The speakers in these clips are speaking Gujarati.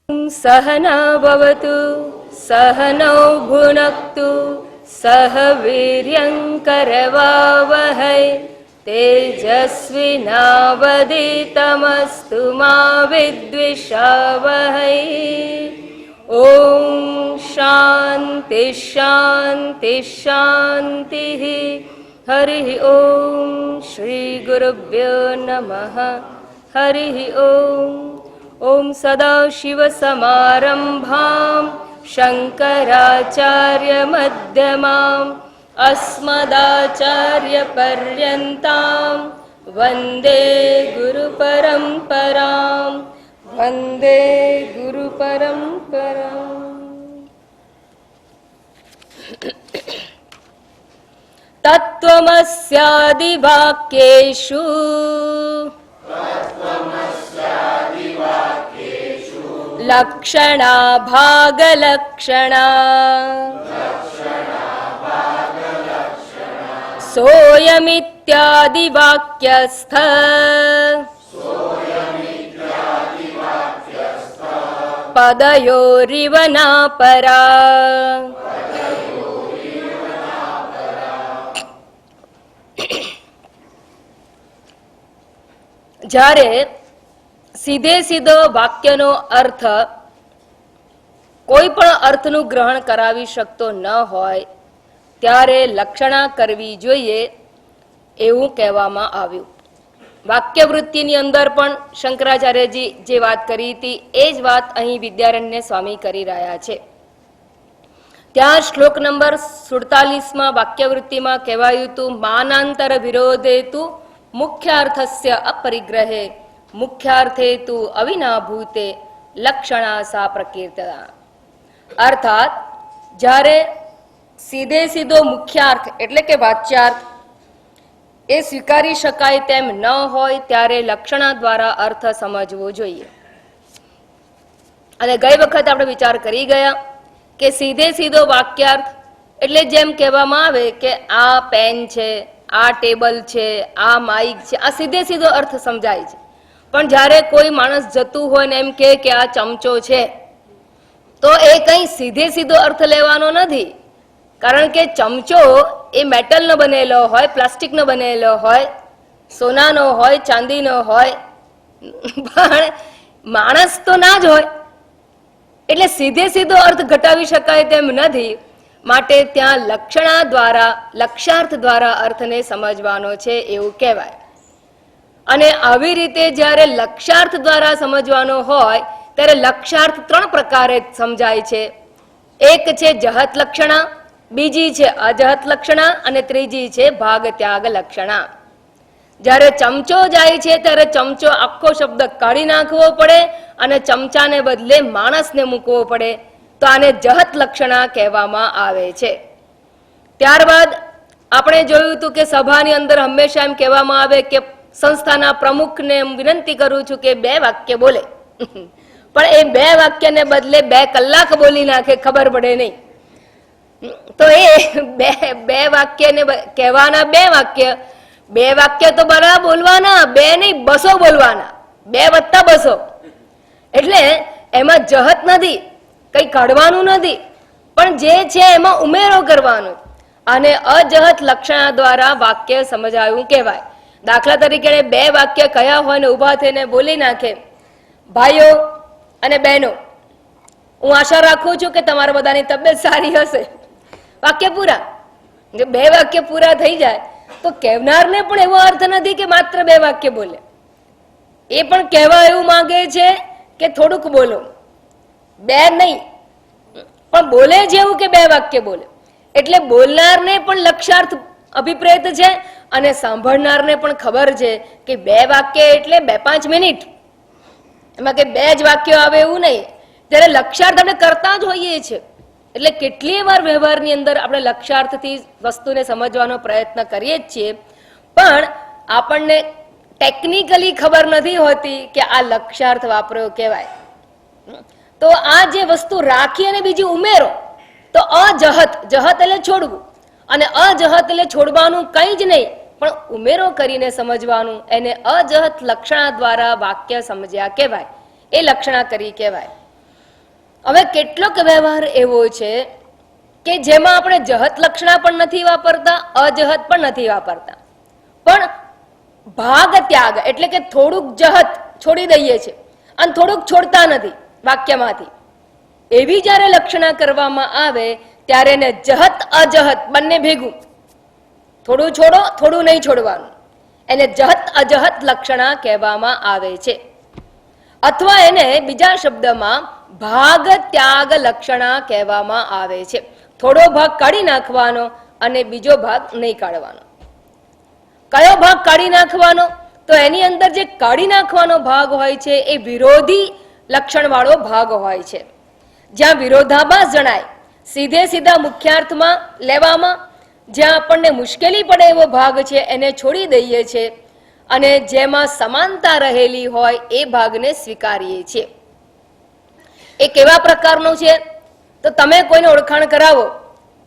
सहना भवतु सहनौ भुनक्तु सह वीर्यं करवावहै तेजस्विनावधीतमस्तु मा विद्विषावहै। ओम शांति शांति शांति। हरि ओम श्री गुरुभ्यो नमः। हरि ओम। ओम सदाशिवसमारम्भां शङ्कराचार्यमध्यमाम् अस्मदाचार्यपर्यन्तां वन्दे गुरुपरम्परां। वन्दे गुरुपरम्पराम्। तत्त्वमस्यादिवाक्येषु लक्षणा भागलक्षणा सोऽयमित्यादिवाक्यस्थ पदयोरिव नापरा। જ્યારે સીધે સીધો વાક્યનો અર્થ કોઈ પણ અર્થનું ગ્રહણ કરાવી શકતો ન હોય ત્યારે લક્ષણા કરવી જોઈએ એવું કહેવામાં આવ્યું. વાક્યવૃત્તિની અંદર પણ શંકરાચાર્યજી જે વાત કરી હતી એ જ વાત અહીં વિદ્યારણ્ય સ્વામી કરી રહ્યા છે. ત્યાં શ્લોક નંબર 47 વાક્યવૃત્તિમાં કહેવાયું હતું માનાંતર વિરોધેતુ મુખ્યાર્થસ્ય અપરિગ્રહે મુખ્યાર્થે તુ અવિનાભૂતે લક્ષણા સા પ્રકીર્તના. અર્થાત જ્યારે સીધે સીધો મુખ્યાર્થ એટલે કે વાચ્યાર્થ એ સ્વીકારી શકાય તેમ ન હોય ત્યારે લક્ષણા દ્વારા અર્થ સમજવો જોઈએ. અને ગઈ વખત આપણે વિચાર કરી ગયા કે સીધે સીધો વાક્યાર્થ એટલે જેમ કહેવામાં આવે કે આ પેન છે, આ ટેબલ છે, આ માઇક છે, આ સીધે સીધો અર્થ સમજાય છે. પણ જ્યારે કોઈ માણસ જતું હોય ને એમ કે આ ચમચો છે તો એ કંઈ સીધે સીધો અર્થ લેવાનો નથી. કારણ કે ચમચો એ મેટલનો બનેલો હોય, પ્લાસ્ટિકનો બનેલો હોય, સોનાનો હોય, ચાંદીનો હોય, પણ માણસ તો ના જ હોય. એટલે સીધે સીધો અર્થ ઘટાવી શકાય તેમ નથી. માટે ત્યાં લક્ષણા દ્વારા, લક્ષાર્થ દ્વારા અર્થને સમજવાનો છે એવું કહેવાય. અને આવી રીતે જ્યારે લક્ષાર્થ દ્વારા સમજવાનો હોય ત્યારે લક્ષાર્થ 3 પ્રકારે સમજાય છે. એક છે જહત લક્ષણા, બીજી છે અજહત લક્ષણા અને ત્રીજી છે ભાગ ત્યાગ લક્ષણા. જ્યારે ચમચો જાય છે ત્યારે ચમચો આખો શબ્દ કાઢી નાખવો પડે અને ચમચાને બદલે માણસને મૂકવો પડે, તો આને જહત લક્ષણા કહેવામાં આવે છે. ત્યારબાદ આપણે જોયું હતું કે સભાની અંદર હંમેશા એમ કહેવામાં આવે કે સંસ્થાના પ્રમુખને વિનંતી કરું છું કે 2 વાક્ય બોલે, પણ એ 2 વાક્યને બદલે 2 કલાક બોલી નાખે, ખબર પડે નહીં. તો એ બે વાક્યને કહેવાના 2 વાક્ય, 2 વાક્ય તો બરાબર બોલવાના, 2 નહીં 200 બોલવાના, 2 + 200. એટલે એમાં જહત નથી, કંઈ કાઢવાનું નથી, પણ જે છે એમાં ઉમેરો કરવાનો. અને અજહત લક્ષણા દ્વારા વાક્ય સમજાયું કહેવાય. દાખલા તરીકે 2 વાક્ય કયા હોય ને ઊભા થઈને બોલી નાખે, ભાઈઓ અને બહેનો, હું આશા રાખું છું કે તમારા બધાની તબિયત સારી હશે. વાક્ય પૂરા. 2 વાક્ય પૂરા થઈ જાય તો કહેનારને પણ એવો અર્થ નથી કે માત્ર 2 વાક્ય બોલે. એ પણ કહેવા એવું માંગે છે કે થોડુંક બોલો, 2 નહીં પણ બોલે જેવું કે 2 વાક્ય બોલે. એટલે બોલનારને પણ લક્ષાર્થ અભિપ્રેત છે અને સાંભળનારને પણ ખબર છે કે 2 વાક્ય એટલે 2-5 મિનિટ, એમાં કે 2 જ વાક્યો આવે એવું નહીં. ત્યારે લક્ષાર્થ આપણે કરતા જ હોઈએ છીએ. એટલે કેટલીય વાર વ્યવહારની અંદર આપણે લક્ષાર્થથી વસ્તુને સમજવાનો પ્રયત્ન કરીએ જ છીએ, પણ આપણને ટેકનિકલી ખબર નથી હોતી કે આ લક્ષાર્થ વાપર્યો કહેવાય. તો આ જે વસ્તુ રાખી અને બીજી ઉમેરો તો અજહત, જહત એટલે છોડવું, અને અજહત એટલે છોડવાનું કંઈ જ નહીં પણ ઉમેરો કરીને સમજવાનું. એને અજહત લક્ષણા દ્વારા વાક્ય સમજ્યા કહેવાય, એ લક્ષણા કરી કહેવાય. હવે કેટલોક વ્યવહાર એવો છે કે જેમાં આપણે જહત લક્ષણા પણ નથી વાપરતા, અજહત પણ નથી વાપરતા, પણ ભાગ ત્યાગ એટલે કે થોડુંક જહત છોડી દઈએ છીએ અને થોડુંક છોડતા નથી વાક્યમાંથી. એવી જ્યારે લક્ષણા કરવામાં આવે ત્યારે એને જહત અજહત બંને ભેગું, થોડું છોડો થોડું નહીં છોડવાનું, એને જહત અજહત લક્ષણા કહેવામાં આવે છે. અથવા એને બીજા શબ્દમાં ભાગ ત્યાગ લક્ષણા કહેવામાં આવે છે. થોડો ભાગ કાઢી નાખવાનો અને બીજો ભાગ નહીં કાઢવાનો. કયો ભાગ કાઢી નાખવાનો? તો એની અંદર જે કાઢી નાખવાનો ભાગ હોય છે એ વિરોધી લક્ષણ વાળો ભાગ હોય છે, જ્યાં વિરોધાભાસ જણાય, સીધે સીધા મુખ્યાર્થમાં લેવામાં જ્યાં આપણને મુશ્કેલી પડે એવો ભાગ છે એને છોડી દઈએ છીએ અને જેમાં સમાનતા રહેલી હોય એ ભાગને સ્વીકારીએ છીએ. એ કેવા પ્રકારનું છે? તો તમે કોઈને ઓળખાણ કરાવો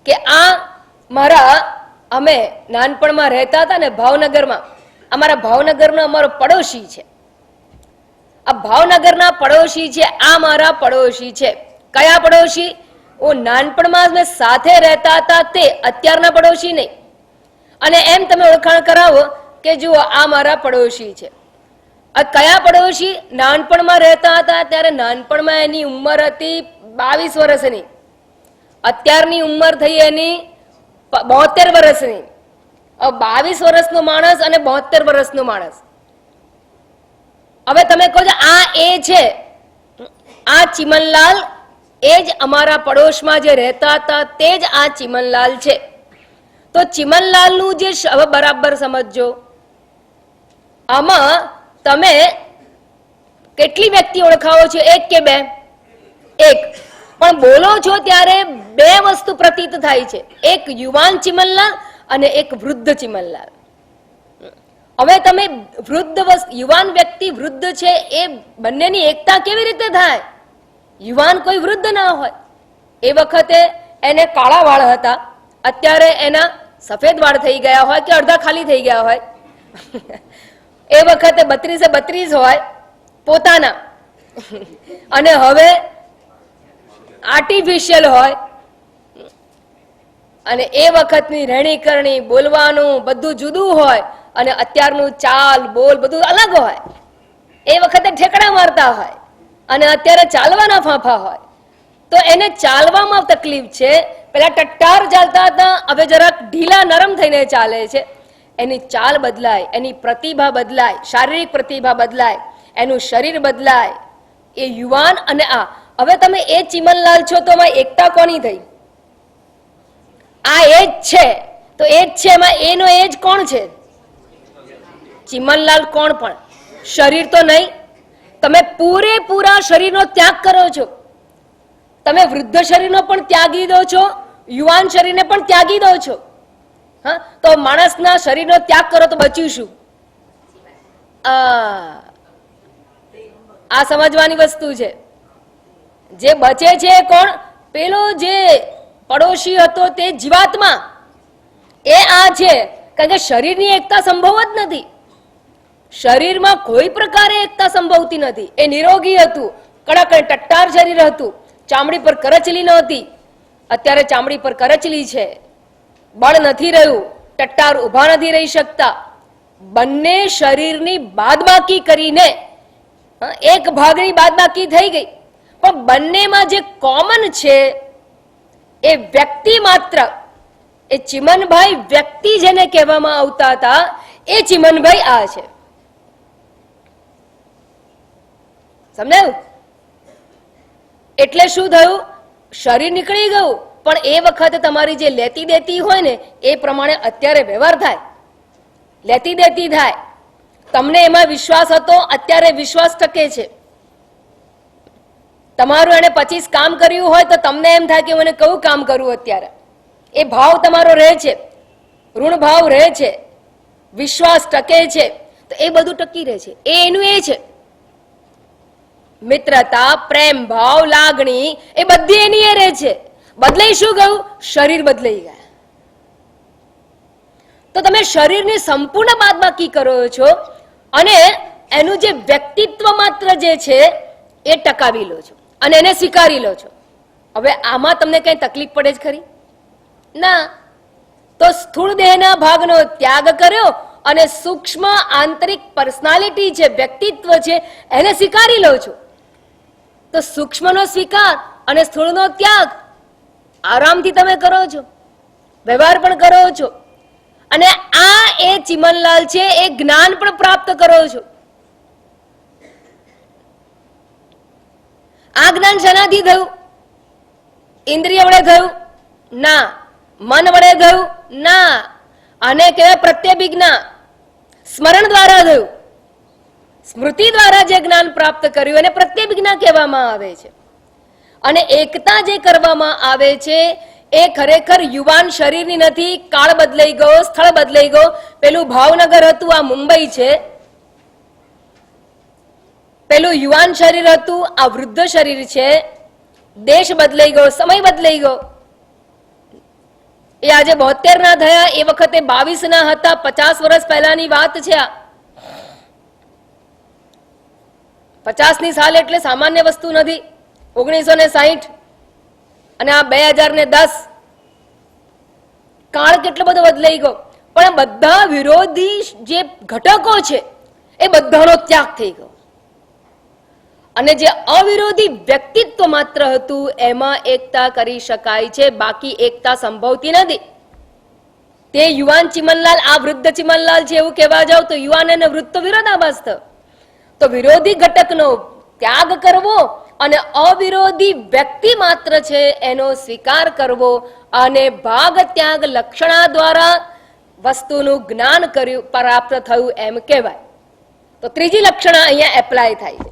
કે આ મારા, અમે નાનપણમાં રહેતા હતા ને ભાવનગરમાં, અમારા ભાવનગરનો અમારો પડોશી છે. આ ભાવનગરના પડોશી છે, આ મારા પડોશી છે. કયા પડોશી? ઓ નાનપણમાં મેં સાથે રહેતા હતા તે, અત્યારના પડોશી નહીં. અને એમ તમે ઓળખાણ કરાવો કે જુઓ આ મારા પડોશી છે. આ કયા પડોશી? નાનપણમાં રહેતા હતા ત્યારે નાનપણમાં એની ઉંમર હતી 22 વર્ષની, અત્યારની ઉંમર થઈ એની 72 વર્ષની. 22 વર્ષનો માણસ અને 72 વર્ષનો માણસ. હવે તમે કહો છો આ એ છે, આ ચિમનલાલ એ જ અમારા પડોશમાં જે રહેતા હતા તે જ આ ચિમનલાલ છે. તો ચિમનલાલનું જે, હવે બરાબર સમજજો, આમાં તમે કેટલી વ્યક્તિ ઓળખાવો છો? એક કે બે? એક. પણ બોલો છો ત્યારે બે વસ્તુ પ્રતીત થાય છે, એક યુવાન ચિમનલાલ અને એક વૃદ્ધ ચિમનલાલ. હવે તમે યુવાન વ્યક્તિ વૃદ્ધ છે એ બંનેની એકતા કેવી રીતે થાય? યુવાન કોઈ વૃદ્ધ ના હોય. એ વખતે એને કાળા વાળ હતા, અત્યારે એના સફેદ વાળ થઈ ગયા હોય કે અડધા ખાલી થઈ ગયા હોય. એ વખતે 32 હોય પોતાના, અને હવે આર્ટિફિશિયલ હોય. અને એ વખતની રહેણી કરણી, બોલવાનું બધું જુદું હોય અને અત્યારનું ચાલ બોલ બધું અલગ હોય. એ વખતે ઠેકડા મારતા હોય અને અત્યારે ચાલવાના ફાંફા હોય. તો એને ચાલવામાં તકલીફ છે. પેલા ટટ્ટાર ચાલતા હતા, હવે જરાક ઢીલા નરમ થઈને ચાલે છે. એની ચાલ બદલાય, એની પ્રતિભા બદલાય, શારીરિક પ્રતિભા બદલાય, એનું શરીર બદલાય. એ યુવાન અને આ. હવે તમે એ ચિમનલાલ છો તો એમાં એકતા કોની થઈ? આ એ જ છે તો એ જ છે, એમાં એનો એ જ કોણ છે? ચિમનલાલ. કોણ પણ? શરીર તો નહીં. તમે પૂરેપૂરા શરીરનો ત્યાગ કરો છો. તમે વૃદ્ધ શરીરનો પણ ત્યાગી દો છો, યુવાન શરીરને પણ ત્યાગી દો છો. હા, તો માણસના શરીરનો ત્યાગ કરો તો બચ્યું શું? આ સમજવાની વસ્તુ છે. જે બચે છે કોણ? પેલો જે પડોશી હતો તે જીવાત્મા, એ આ છે. કારણ કે શરીરની એકતા સંભવ જ નથી. શરીરમાં કોઈ પ્રકારે એકતા સંભવતી નથી. એ નિરોગી હતું, કડક ટટ્ટાર શરીર હતું, ચામડી પર કરચલી નહોતી. અત્યારે ચામડી પર કરચલી છે, બળ નથી રહ્યું, ટટ્ટાર ઊભા નથી રહી શકતા. બંને શરીરની બાદબાકી કરીને એક ભાગની બાદબાકી થઈ ગઈ, પણ બંનેમાં જે કોમન છે એ વ્યક્તિ માત્ર. એ ચિમનભાઈ વ્યક્તિ જેને કહેવામાં આવતા હતા એ ચિમનભાઈ આ છે. સમજાયું? એટલે શું થયું? શરીર નીકળી ગયું, પણ એ વખતે તમારી જે લેતી દેતી હોય ને એ પ્રમાણે અત્યારે વ્યવહાર થાય, લેતી દેતી થાય. તમને એમાં વિશ્વાસ હતો, અત્યારે વિશ્વાસ ટકે છે. તમારું એને 25 કામ કર્યું હોય તો તમને એમ થાય કે મને કયું કામ કરવું અત્યારે. એ ભાવ તમારો રહે છે, ઋણ ભાવ રહે છે, વિશ્વાસ ટકે છે. તો એ બધું ટકી રહે છે. એ એનું એ છે. મિત્રતા, પ્રેમ ભાવ, લાગણી એ બધી એની એ રહે છે. બદલાઈ શું ગયું? શરીર બદલાઈ ગયા. તો તમે શરીરની સંપૂર્ણ બાદબાકી કરો છો અને એનું જે વ્યક્તિત્વ માત્ર જે છે એ ટકાવી લો છો. અને એને સ્વીકારી લો છો. હવે આમાં તમને કઈ તકલીફ પડે જ ખરી? ના. તો સ્થૂળ દેહના ભાગનો ત્યાગ કર્યો અને સૂક્ષ્મ આંતરિક પર્સનાલિટી છે, વ્યક્તિત્વ છે, એને સ્વીકારી લો છો. તો સૂક્ષ્મનો સ્વીકાર અને સ્થૂળનો ત્યાગ આરામથી તમે કરો છો, વ્યવહાર પણ કરો છો. અને આ એ ચિમનલાલ છે, એ જ્ઞાન પણ પ્રાપ્ત કરો છો. આ જ્ઞાન શેનાથી થયું? ઇન્દ્રિય વડે થયું? ના. મન વડે થયું? ના. આને કહેવાય પ્રત્યભિજ્ઞા, સ્મરણ દ્વારા થયું. સ્મૃતિ દ્વારા જે જ્ઞાન પ્રાપ્ત કર્યું એને પ્રત્યભિજ્ઞા કહેવામાં આવે છે. અને એકતા જે કરવામાં આવે છે એ ખરેખર યુવાન શરીરની નથી. કાળ બદલાઈ ગયો, સ્થળ બદલાઈ ગયો. પેલું ભાવનગર હતું, આ મુંબઈ છે. પેલું યુવાન શરીર હતું, આ વૃદ્ધ શરીર છે. દેશ બદલાઈ ગયો, સમય બદલાઈ ગયો. એ આજે 72 ના થયા, એ વખતે 22 ના હતા. 50 વર્ષ પહેલાની વાત છે આ. 50ની સાલ એટલે સામાન્ય વસ્તુ નથી. 1960 અને આ 2010. કાળ કેટલો બધો બદલાઈ ગયો. પણ બધા વિરોધી જે ઘટકો છે એ બધાનો ત્યાગ થઈ ગયો. અને જે અવિરોધી વ્યક્તિત્વ માત્ર હતું એમાં એકતા કરી શકાય છે, બાકી એકતા સંભવતી નથી. તે યુવાન ચિમનલાલ, આ વૃદ્ધ ચિમનલાલ છે એવું કહેવા જાવ તો યુવાન અને વૃદ્ધ તો વિરોધાભાસ થયો. તો વિરોધી ઘટકનો ત્યાગ કરવો અને અવિરોધી વ્યક્તિ માત્ર છે એનો સ્વીકાર કરવો અને ભાગ ત્યાગ લક્ષણા દ્વારા વસ્તુનું જ્ઞાન કર્યું, પ્રાપ્ત થયું એમ કહેવાય. તો ત્રીજી લક્ષણા અહીંયા એપ્લાય થાય છે.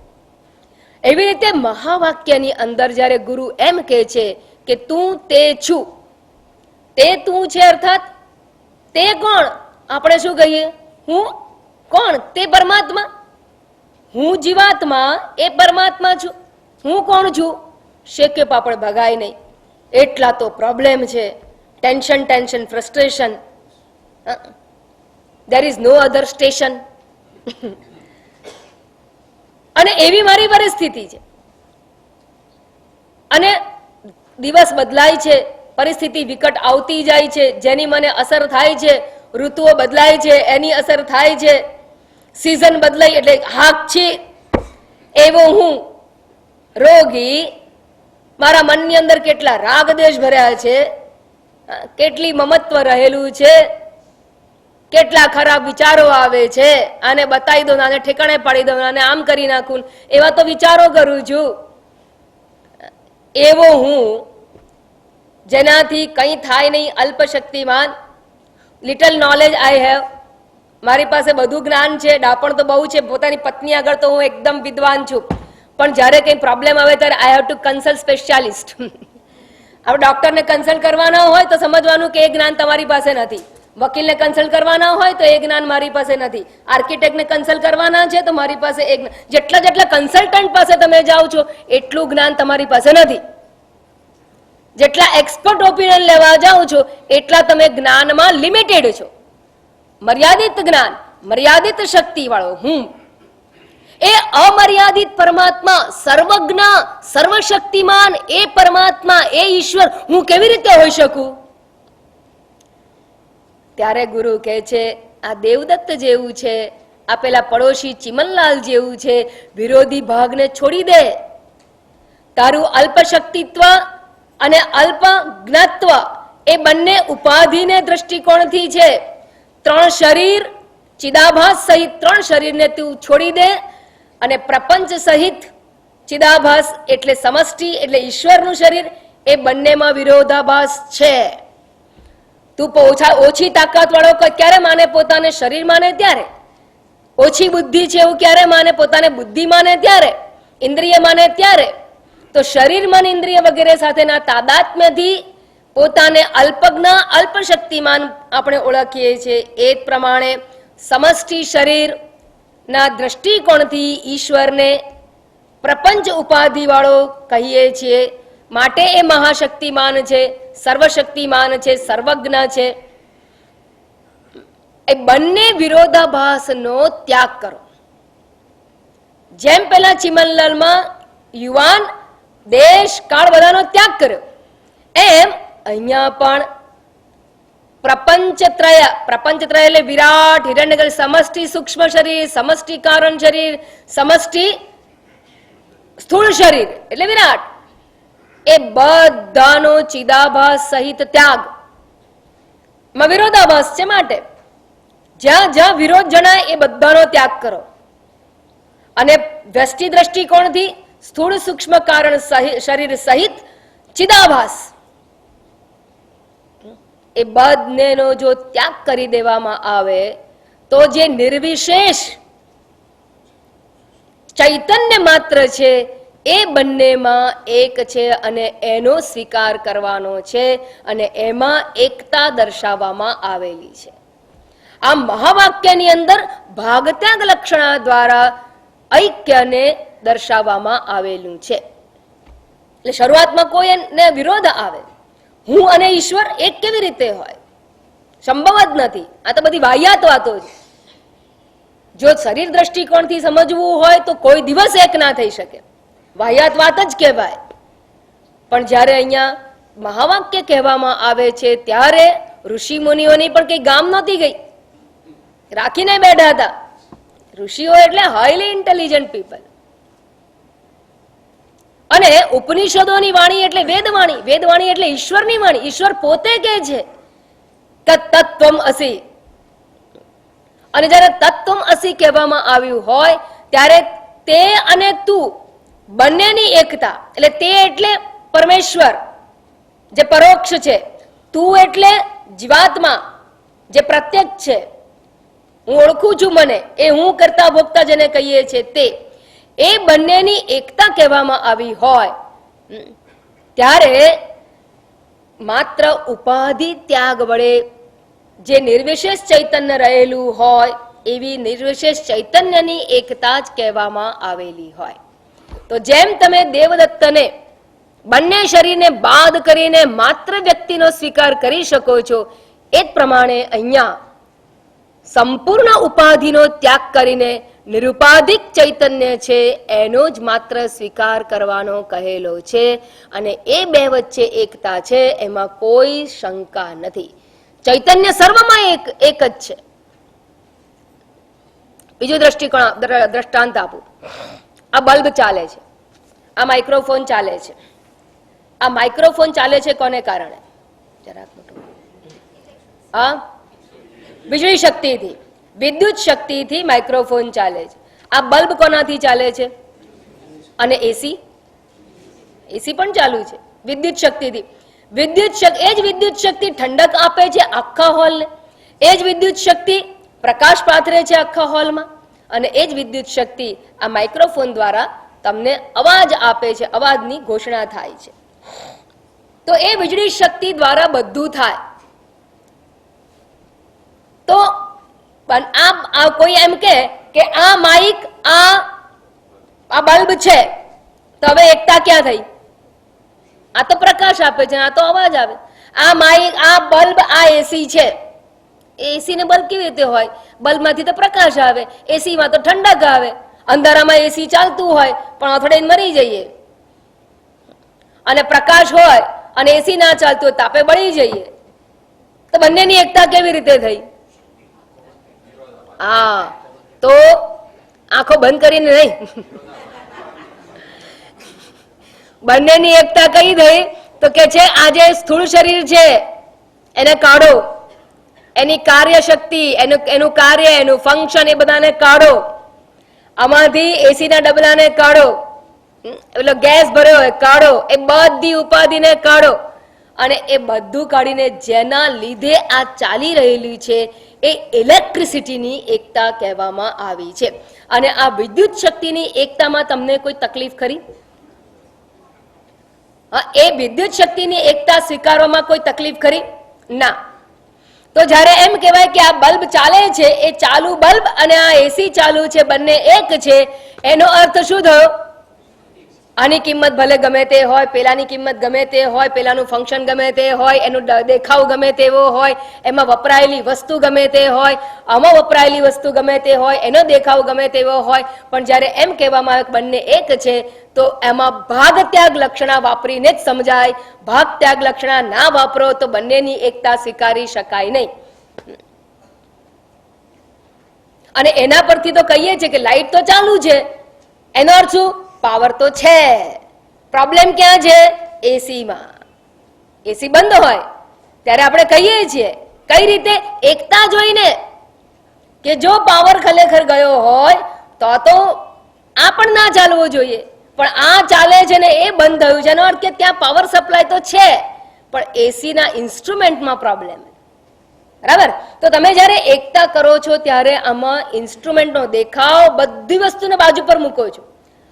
એવી રીતે મહાવાક્યની અંદર જ્યારે ગુરુ એમ કહે છે કે તું તે છું, તે તું છે અર્થાત તે કોણ? આપણે શું કહીએ? હું કોણ? તે પરમાત્મા. હું જીવાત્મા, એ પરમાત્મા છું. હું કોણ છું? શેકે પાપડ ભગાય નહીં. એટલા તો પ્રોબ્લેમ છે. Tension tension, frustration. there is no other station. અને એવી મારી પરિસ્થિતિ છે. અને દિવસ બદલાય છે, પરિસ્થિતિ વિકટ આવતી જાય છે, જેની મને અસર થાય છે. ઋતુઓ બદલાય છે, એની અસર થાય છે. સીઝન બદલાય એટલે હાક છે. એવો હું રોગી, મારા મનની અંદર કેટલા રાગ દેશ ભર્યા છે, કેટલી મમત્વ રહેલું છે, કેટલા ખરાબ વિચારો આવે છે. આને બતાવી દો, આને ઠેકાણે પાડી દો, આને આમ કરી નાખું, એવા તો વિચારો કરું છું. એવો હું જેનાથી કંઈ થાય નહીં, અલ્પશક્તિમાન. Little knowledge I have. મારી પાસે બધું જ્ઞાન છે, ડાપણ તો બહુ છે. પોતાની પત્ની આગળ તો હું એકદમ વિદ્વાન છું, પણ જ્યારે કંઈ પ્રોબ્લેમ આવે ત્યારે I have to consult specialist. હવે ડોક્ટરને કન્સલ્ટ કરવાના હોય તો સમજવાનું કે એ જ્ઞાન તમારી પાસે નથી. વકીલને કન્સલ્ટ કરવાના હોય તો એ જ્ઞાન મારી પાસે નથી. આર્કિટેક્ટને કન્સલ્ટ કરવાના છે તો મારી પાસે એક. જેટલા જેટલા કન્સલ્ટન્ટ પાસે તમે જાઓ છો એટલું જ્ઞાન તમારી પાસે નથી. જેટલા એક્સપર્ટ ઓપિનિયન લેવા જાઓ છો એટલા તમે જ્ઞાનમાં લિમિટેડ છો. મર્યાદિત જ્ઞાન, મર્યાદિત શક્તિ વાળો હું, એ અમર્યાદિત પરમાત્મા, સર્વજ્ઞ, સર્વશક્તિમાન એ પરમાત્મા, એ ઈશ્વર હું કેવી રીતે હોઈ શકું? ત્યારે ગુરુ કહે છે આ દેવદત્ત જેવું છે, આ પેલા પડોશી ચિમનલાલ જેવું છે. વિરોધી ભાગને છોડી દે. તારું અલ્પશક્તિત્વ અને અલ્પ જ્ઞાત્વ એ બંને ઉપાધિને દ્રષ્ટિકોણથી છે. 3 શરીર, ચિદાભાસ સહિત 3 શરીરને તું છોડી દે અને પ્રપંચ સહિત ચિદાભાસ એટલે સમષ્ટિ એટલે ઈશ્વરનું શરીર, એ બંનેમાં વિરોધાભાસ છે. તું ઓછી તાકાત વાળો ક્યારે માને પોતાને? શરીર માને ત્યારે. ઓછી બુદ્ધિ છે એવું ક્યારે માને? પોતાને બુદ્ધિ માને ત્યારે, ઇન્દ્રિય માને ત્યારે. તો શરીર, મન, ઇન્દ્રિય વગેરે સાથેના તાદાત્મ્યથી પોતાને અલ્પજ્ઞ, અલ્પશક્તિમાન આપણે ઓળખીએ છીએ. એ જ પ્રમાણે સમષ્ટિ શરીરના દ્રષ્ટિકોણથી ઈશ્વરને પ્રપંચ ઉપાધિ વાળો કહીએ છીએ. માટે એ મહાશક્તિમાન છે, સર્વશક્તિમાન છે, સર્વજ્ઞ છે. એ બંને વિરોધાભાસનો ત્યાગ કરો. જેમ પેલા ચિમનલાલમાં યુવાન દેશ કાળ બધાનો ત્યાગ કર્યો. એમ અહીંયા પણ પ્રપંચત્રય એટલે વિરાટ, હિરણ્યગર્ભ, સમષ્ટિ સૂક્ષ્મ શરીર, સમષ્ટિ કારણ શરીર, સમષ્ટિ સ્થૂળ શરીર એટલે વિરાટ, એ બધાનો ચિદાભાસ સહિત ત્યાગ માં વિરોધાભાસ છે. માટે જ્યાં જ્યાં વિરોધ જણાય એ બધાનો ત્યાગ કરો. અને વ્યષ્ટિ દ્રષ્ટિકોણથી સ્થૂળ સૂક્ષ્મ કારણ શરીર સહિત ચિદાભાસ, એ બંનેનો જો ત્યાગ કરી દેવામાં આવે તો જે નિર્વિશેષ ચૈતન્ય માત્ર છે એ બંનેમાં એક છે અને એનો સ્વીકાર કરવાનો છે અને એમાં એકતા દર્શાવવામાં આવેલી છે. આ મહાવાક્યની અંદર ભાગત્યાગ લક્ષણા દ્વારા ઐક્યને દર્શાવવામાં આવેલું છે. એટલે શરૂઆતમાં કોઈ એને વિરોધ આવે, હું અને ઈશ્વર એક કેવી રીતે હોય? સંભવ જ નથી. આ તો બધી વાહિયાત વાતો છે. જો શરીર દ્રષ્ટિકોણથી સમજવું હોય તો કોઈ દિવસ એક ના થઈ શકે, વાહિયાત વાત જ કહેવાય. પણ જ્યારે અહીંયા મહાવાક્ય કહેવામાં આવે છે ત્યારે ઋષિ મુનિઓની પણ કઈ ગામ નહોતી ગઈ, રાખીને બેઠા હતા. ઋષિઓ એટલે હાઈલી ઇન્ટેલિજન્ટ પીપલ. અને ઉપનિષદોની વાણી એટલે વેદવાણી, વેદવાણી એટલે ઈશ્વરની વાણી. ઈશ્વર પોતે કહે છે કે તત્વમ અસી. અને જ્યારે તત્વમ અસી કહેવામાં આવ્યું હોય ત્યારે તે અને તું બંનેની એકતા, એટલે તે એટલે પરમેશ્વર જે પરોક્ષ છે, તું એટલે જીવાત્મા જે પ્રત્યક્ષ છે, હું ઓળખું છું મને, એ હું કરતા ભોગતા જેને કહીએ છીએ તે, એ બંનેની એકતા કહેવામાં આવી હોય ત્યારે માત્ર ઉપાધિ ત્યાગ વડે જે નિર્વિશેષ ચૈતન્ય રહેલું હોય એવી નિર્વિશેષ ચૈતન્યની એકતા જ કહેવામાં આવેલી હોય. તો જેમ તમે દેવદત્તને બંને શરીરને બાદ કરીને માત્ર વ્યક્તિનો સ્વીકાર કરી શકો છો, એ જ પ્રમાણે અહીંયા સંપૂર્ણ ઉપાધિનો ત્યાગ કરીને નિરુપાધિક ચૈતન્ય છે એનો જ માત્ર સ્વીકાર કરવાનો કહેલો છે. અને એ બે વચ્ચે એકતા છે, એમાં કોઈ શંકા નથી. ચૈતન્ય સર્વમાં એક જ છે. બીજું દ્રષ્ટાંત આપું. આ બલ્બ ચાલે છે, આ માઇક્રોફોન ચાલે છે. આ માઇક્રોફોન ચાલે છે કોને કારણે? જરાક મોટું. હા, વીજળી શક્તિથી, વિદ્યુત શક્તિથી માઇક્રોફોન ચાલે છે. આ બલ્બ કોનાથી ચાલે છે? અને એસી પણ ચાલુ છે વિદ્યુત શક્તિથી. એ જ વિદ્યુત શક્તિ ઠંડક આપે છે આખા હોલને, એ જ વિદ્યુત શક્તિ પ્રકાશ પાથરે છે આખા હોલમાં, અને એ જ વિદ્યુત શક્તિ આ માઇક્રોફોન દ્વારા તમને અવાજ આપે છે, અવાજની ઘોષણા થાય છે. તો એ વીજળી શક્તિ દ્વારા બધું થાય. તો આ કોઈ એમ કે આ માઇક આ બલ્બ છે, તો હવે એકતા ક્યાં થઈ? આ તો પ્રકાશ આપે છે, આ તો અવાજ આવે. આ માઇક, આ બલ્બ, આ એસી છે. એસી ને બલ્બ કેવી રીતે હોય? બલ્બમાંથી તો પ્રકાશ આવે, એસીમાં તો ઠંડક આવે. અંધારામાં એસી ચાલતું હોય પણ અથડાઈને મરી જઈએ, અને પ્રકાશ હોય અને એસી ના ચાલતું હોય તાપે બળી જઈએ. તો બંનેની એકતા કેવી રીતે થઈ? હા, તો આંખો બંધ કરીને નહીં, બંનેની એકતા કઈ થઈ? તો કે છે આજે સ્થૂળ શરીર છે એને કાઢો, એની કાર્ય શક્તિ, એનું કાર્ય, એનું ફંક્શન, એ બધાને કાઢો. આમાંથી એસી ના ડબલાને કાઢો, એટલે ગેસ ભર્યો હોય કાઢો, એ બધી ઉપાધિને કાઢો. અને એ બધું કાઢીને જેના લીધે આ ચાલી રહેલી છે એ ઇલેક્ટ્રિસિટીની એકતા કહેવામાં આવી છે. અને આ વિદ્યુત શક્તિની એકતામાં તમને કોઈ તકલીફ ખરી? એ વિદ્યુત શક્તિની એકતા સ્વીકારવામાં કોઈ તકલીફ ખરી? ના. તો જ્યારે એમ કહેવાય કે આ બલ્બ ચાલે છે, એ ચાલુ બલ્બ અને આ એસી ચાલુ છે, બંને એક છે, એનો અર્થ શું થયો? આની કિંમત ભલે ગમે તે હોય, પેલાની કિંમત ગમે તે હોય, પેલાનું ફંક્શન ગમે તે હોય, એનું દેખાવ ગમે તેવો હોય, એમાં વપરાયેલી વસ્તુ ગમે તે હોય, આમાં વપરાયેલી વસ્તુ ગમે તે હોય, એનો દેખાવ ગમે તેવો હોય, પણ જ્યારે એમ કહેવામાં આવે કે બંને એક છે તો એમાં ભાગ ત્યાગ લક્ષણા વાપરીને જ સમજાય. ભાગ ત્યાગ લક્ષણા ના વાપરો તો બંનેની એકતા સ્વીકારી શકાય નહીં. અને એના પરથી તો કહીએ છીએ કે લાઈટ તો ચાલુ છે, એનો અર્થ શું? પાવર તો છે. પ્રોબ્લેમ ક્યાં છે? એસીમાં. એસી બંધ હોય ત્યારે આપણે કહીએ છીએ કઈ રીતે? એકતા જોઈને કે જો પાવર ખરેખર ગયો હોય તો આ પણ ના ચાલવું જોઈએ, પણ આ ચાલે છે ને એ બંધ થયું છે, એનો અર્થ કે ત્યાં પાવર સપ્લાય તો છે પણ એસી ના ઇન્સ્ટ્રુમેન્ટમાં પ્રોબ્લેમ. બરાબર? તો તમે જ્યારે એકતા કરો છો ત્યારે આમાં ઇન્સ્ટ્રુમેન્ટનો દેખાવ બધી વસ્તુને બાજુ પર મૂકો છો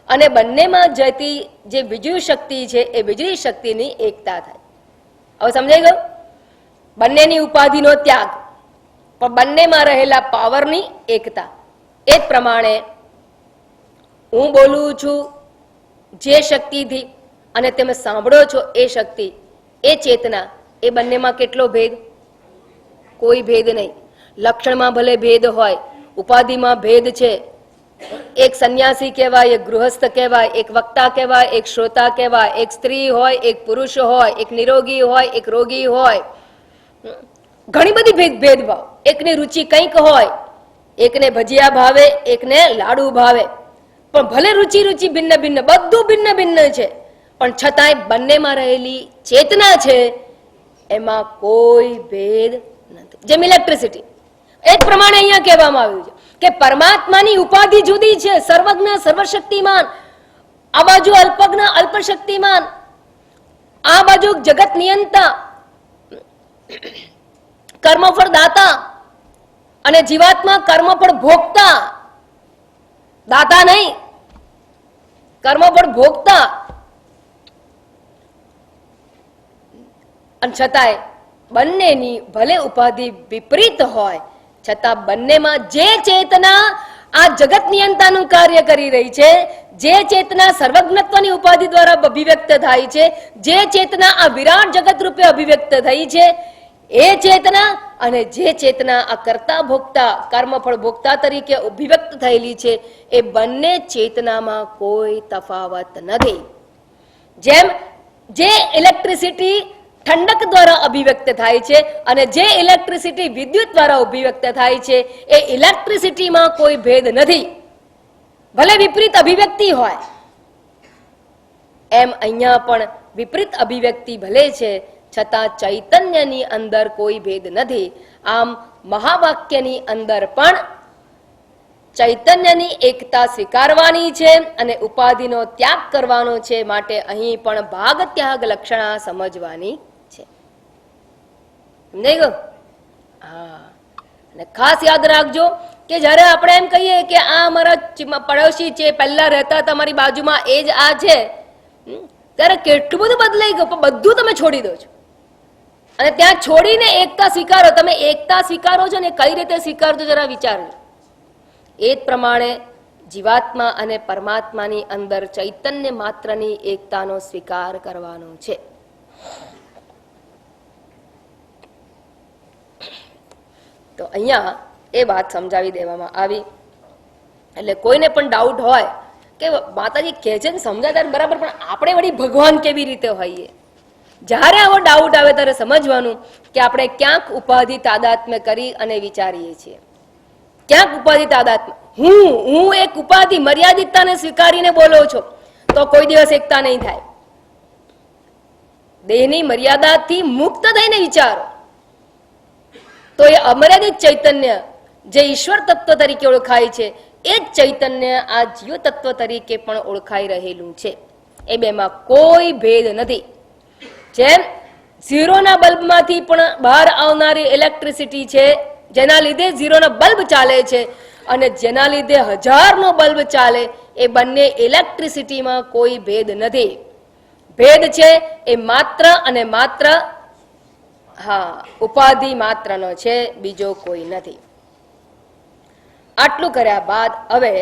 અને બંનેમાં જતી જે વીજળી શક્તિ છે એ વીજળી શક્તિની એકતા થાય. હવે સમજાઈ ગયું? બંનેની ઉપાધિનો ત્યાગ પણ બંનેમાં રહેલા પાવરની એકતા. એ જ પ્રમાણે હું બોલું છું જે શક્તિથી અને તમે સાંભળો છો એ શક્તિ, એ ચેતના, એ બંનેમાં કેટલો ભેદ? કોઈ ભેદ નહીં. લક્ષણમાં ભલે ભેદ હોય, ઉપાધિમાં ભેદ છે. એક સંન્યાસી કહેવાય, એક ગૃહસ્થ કહેવાય, એક વક્તા કહેવાય, એક શ્રોતા કહેવાય, એક સ્ત્રી હોય, એક પુરુષ હોય, એક નિરોગી હોય, એક રોગી હોય. ઘણી બધી ભેદભાવ. એકની રુચિ કંઈક હોય, એકને ભજીયા ભાવે, એકને લાડુ ભાવે, પણ ભલે રુચિ ભિન્ન ભિન્ન, બધું ભિન્ન ભિન્ન છે, પણ છતાંય બંનેમાં રહેલી ચેતના છે એમાં કોઈ ભેદ નથી. જેમ ઇલેક્ટ્રિસિટી, એ જ પ્રમાણે અહીંયા કહેવામાં આવ્યું છે કે પરમાત્માની ઉપાધિ જુદી છે, સર્વજ્ઞ સર્વશક્તિમાન, આ બાજુ અલ્પજ્ઞ અલ્પશક્તિમાન, આ બાજુ જગત નિયંતા, કર્મફળ દાતા, અને જીવાત્મા કર્મફળ ભોગતા. દાતા નહીં, કર્મફળ ભોગતા. અને છતાંય બંનેની ભલે ઉપાધિ વિપરીત હોય છતાં બંનેમાં જે ચેતના આ જગત નિયંતાનું કાર્ય કરી રહી છે, જે ચેતના સર્વજ્ઞત્વની ઉપાધિ દ્વારા અભિવ્યક્ત થાય છે, જે ચેતના આ વિરાટ જગત રૂપે અભિવ્યક્ત થઈ છે, એ ચેતના અને જે ચેતના આ કર્તા ભોગતા કર્મફળ ભોગતા તરીકે અભિવ્યક્ત થયેલી છે, એ બંને ચેતનામાં કોઈ તફાવત નથી. જેમ જે ઇલેક્ટ્રિસિટી ઠંડક દ્વારા અભિવ્યક્ત થાય છે અને જે ઇલેક્ટ્રિસિટી વિદ્યુત દ્વારા અભિવ્યક્ત થાય છે, એ ઇલેક્ટ્રિસિટીમાં કોઈ ભેદ નથી, ભલે વિપરીત અભિવ્યક્તિ હોય. એમ અહીંયા પણ વિપરીત અભિવ્યક્તિ ભલે છે છતાં ચૈતન્યની અંદર કોઈ ભેદ નથી. આમ મહાવાક્યની અંદર પણ ચૈતન્યની એકતા સ્વીકારવાની છે અને ઉપાધિનો ત્યાગ કરવાનો છે, માટે અહીં પણ ભાગ ત્યાગ લક્ષણા સમજવાની છે. સમજાઈ ગયું? હા. અને ખાસ યાદ રાખજો કે જ્યારે આપણે એમ કહીએ કે આ અમારા પડોશી છે, પહેલા રહેતા તમારી બાજુમાં, એ જ આ છે, ત્યારે કેટલું બધું બદલાઈ ગયું, પણ બધું તમે છોડી દો છો અને ત્યાં છોડીને એકતા સ્વીકારો. તમે એકતા સ્વીકારો છો ને કઈ રીતે સ્વીકારજો જરા વિચારજો. એ જ પ્રમાણે જીવાત્મા અને પરમાત્માની અંદર ચૈતન્ય માત્રની એકતાનો સ્વીકાર કરવાનો છે. તો અહીંયા એ વાત સમજાવી દેવામાં આવી. એટલે કોઈને પણ ડાઉટ હોય કે માતાજી કહે છે ને સમજાતા બરાબર, પણ આપણે વળી ભગવાન કેવી રીતે હોઈએ, જ્યારે આવો ડાઉટ આવે ત્યારે સમજવાનું કે આપણે ક્યાંક ઉપાધિ તાદાત્મ્ય કરી અને વિચારીએ છીએ. ક્યાંક ઉપાધિ તાદાત્મ્ય, હું એક ઉપાધિ મર્યાદિતતાને સ્વીકારીને બોલો છો તો કોઈ દિવસ એકતા નહીં થાય. દેહની મર્યાદાથી મુક્ત થઈને વિચારો તો એ અમર્યાદિત ચૈતન્ય જે ઈશ્વર તત્વ તરીકે ઓળખાય છે, એ જ ચૈતન્ય આ જીવ તત્વ તરીકે પણ ઓળખાઈ રહેલું છે. એ બેમાં કોઈ ભેદ નથી. જેમ ઝીરોના બલ્બમાંથી પણ બહાર આવનારી ઇલેક્ટ્રિસિટી છે, જેના લીધે ઝીરોનો બલ્બ ચાલે છે, અને જેના લીધે હજારનો બલ્બ ચાલે, એ બંને ઇલેક્ટ્રિસિટીમાં કોઈ ભેદ નથી. ભેદ છે એ માત્ર અને માત્ર ઉપાધિ માત્રનો છે, બીજો કોઈ નથી. આટલું કર્યા બાદ હવે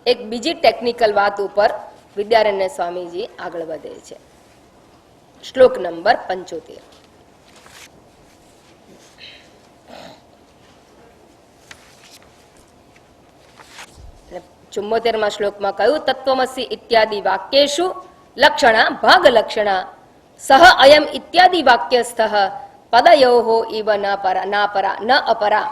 એક બીજી ટેકનિકલ વાત ઉપર વિદ્યારણ્ય સ્વામીજી આગળ વધે છે. શ્લોક નંબર 75. 74માં શ્લોકમાં કહ્યું, તત્વમસી ઇત્યાદિ વાક્યેષુ લક્ષણા ભાગ લક્ષણા સહ અયમ ઇત્યાદિ વાક્યસ્થ પદયોહો ઇવ ન અપરા.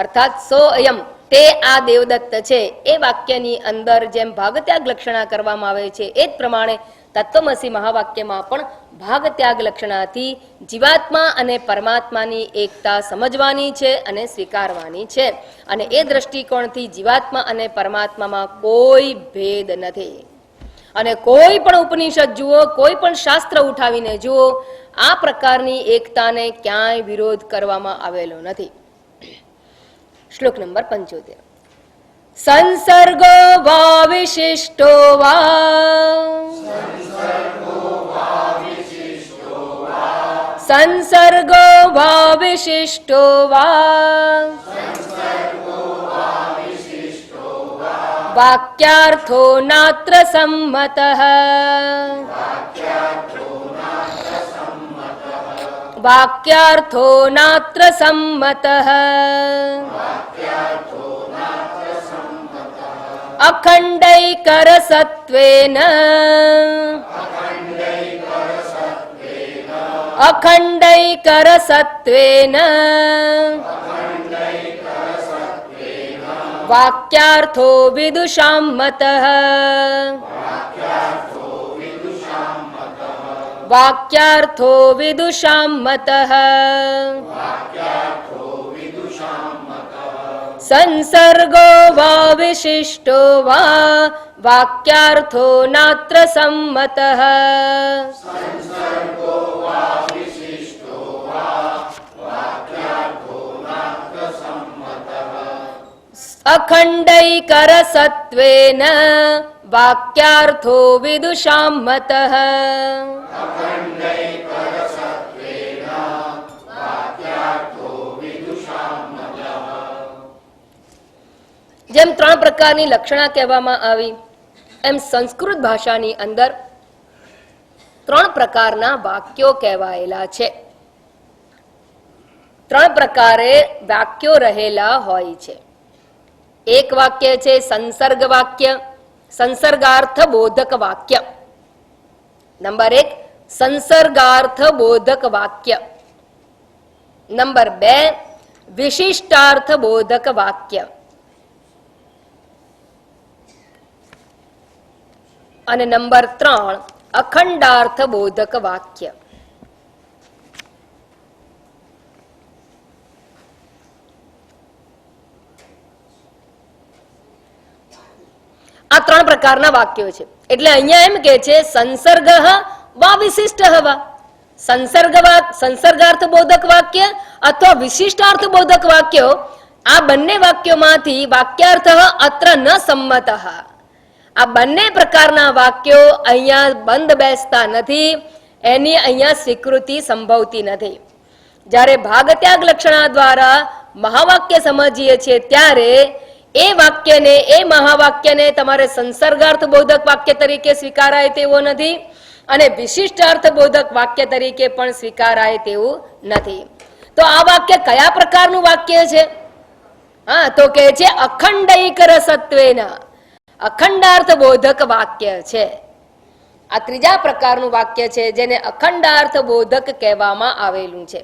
અર્થાત સો અયમ તે આ દેવદત્ત છે એ વાક્યની અંદર જેમ ભાગત્યાગ લક્ષણા કરવામાં આવે છે એ જ પ્રમાણે તત્વમસી મહાવાક્યમાં પણ ભાગત્યાગ લક્ષણાથી જીવાત્મા અને પરમાત્માની એકતા સમજવાની છે અને સ્વીકારવાની છે. અને એ દ્રષ્ટિકોણથી જીવાત્મા અને પરમાત્મામાં કોઈ ભેદ નથી. અને કોઈ પણ ઉપનિષદ જુઓ, કોઈ પણ શાસ્ત્ર ઉઠાવીને જુઓ, આ પ્રકારની એકતાને ક્યાંય વિરોધ કરવામાં આવેલો નથી. શ્લોક નંબર 75. સંસર્ગો વા વિશિષ્ટો વા સંસર્ગો વા વિશિષ્ટો વા વાક્યાર્થો નાત્ર સંમતઃ વાક્યાર્થો નાત્ર સંમતઃ અખંડૈકર સત્વેન અખંડૈકર સત્વેન વાક્યાર્થો વિદુષાં મતઃ વાક્યાર્થો વિદુષાં મતઃ સંસર્ગો વા વિશિષ્ટો વા વાક્યાર્થો નાત્ર સંમતઃ અખંડૈકર સત્વેન વાક્યાર્થો વિદુષાં મતઃ. જેમ 3 પ્રકારની લક્ષણા કહેવામાં આવી એમ સંસ્કૃત ભાષાની અંદર 3 પ્રકારના વાક્યો કહેવાયેલા છે. 3 પ્રકારે વાક્યો રહેલા હોય છે. એક વાક્ય છે સંસર્ગ વાક્ય, સંસર્ગાર્થ બોધક વાક્ય. નંબર 1 સંસર્ગાર્થ બોધક વાક્ય. નંબર 2 વિશિષ્ટાર્થ બોધક વાક્ય. અને નંબર 3 અખંડાર્થ બોધક વાક્ય. આ 3 પ્રકારના વાક્યો છે. એટલે અહીંયા એમ કે છે સંસર્ગ વા વિશિષ્ટ વા. સંસર્ગાર્થ બોધક વાક્ય અથવા વિશિષ્ટાર્થ બોધક વાક્યો, આ બંને વાક્યોમાંથી વાક્યાર્થ અત્ર ન સંમત. આ બંને પ્રકારના વાક્યો અહીંયા બંધ બેસતા નથી, એની અહીંયા સ્વીકૃતિ સંભવતી નથી. જ્યારે ભાગત્યાગ લક્ષણા દ્વારા મહાવાક્ય સમજીએ છીએ ત્યારે એ વાક્યને, એ મહાવાક્યને તમારે સંસર્ગાર્થ બોધક વાક્ય તરીકે સ્વીકારાય તેવો નથી અને વિશિષ્ટાર્થ બોધક વાક્ય તરીકે પણ સ્વીકારાય તેવું નથી. તો આ વાક્ય કયા પ્રકારનું વાક્ય છે? તો કહે છે અખંડૈકર સત્વેના, અખંડાર્થ બોધક વાક્ય છે. આ 3જા પ્રકારનું વાક્ય છે જેને અખંડાર્થ બોધક કહેવામાં આવેલું છે.